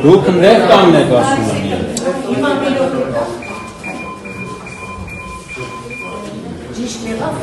Դուք ներ կամ եք ասում եմ Ճիշտ եղավ։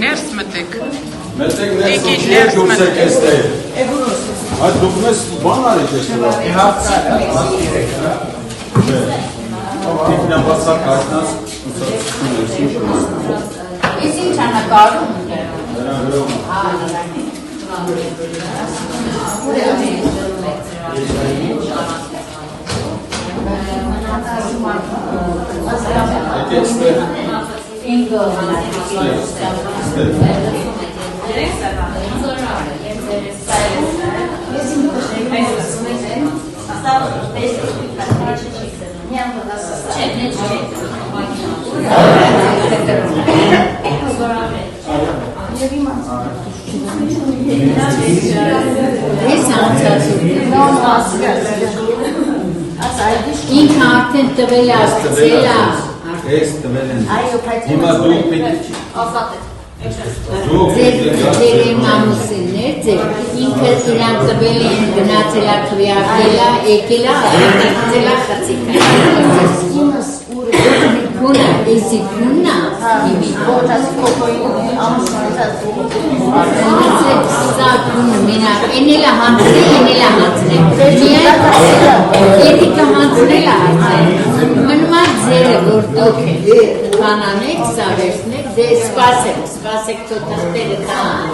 Ներս մտեք։ Մտեք ներս դուրս եք էստեղ։ Այդ դուք մեզ բան արեք էստեղ։ Տիկնաբացակ հայտնած Ես ինչ անակարում ինք արդեն տվել ասցել Ես տվել են Հիմա դուք պիտի ձեր մամուսիններ ձեր ինքը իրանք տվել են գնացելա քվեարկելա եկելա եկելա խցիկա Kuna, esi kuna, gibi. Ortası kokoyu, amsınız. Sa kuna, mina, enela hansne. Niye? Etika hansne la hansne. Manma zere gordo. Kananek, saresnek, de spasek totastere kan.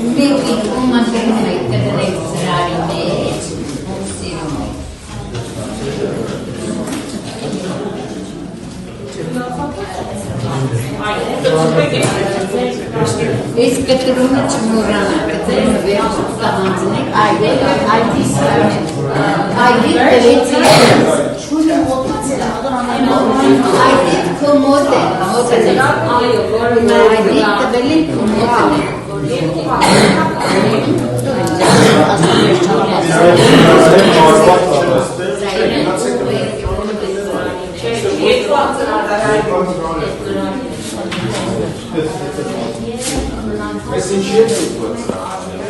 Maybe uma ferramenta da lecturar image, Esse cataruna desmorana, cataruna verde, flamantenek, aydet komoden, aydet tabelin komoden. Ես ինչի՞ եմ ուտված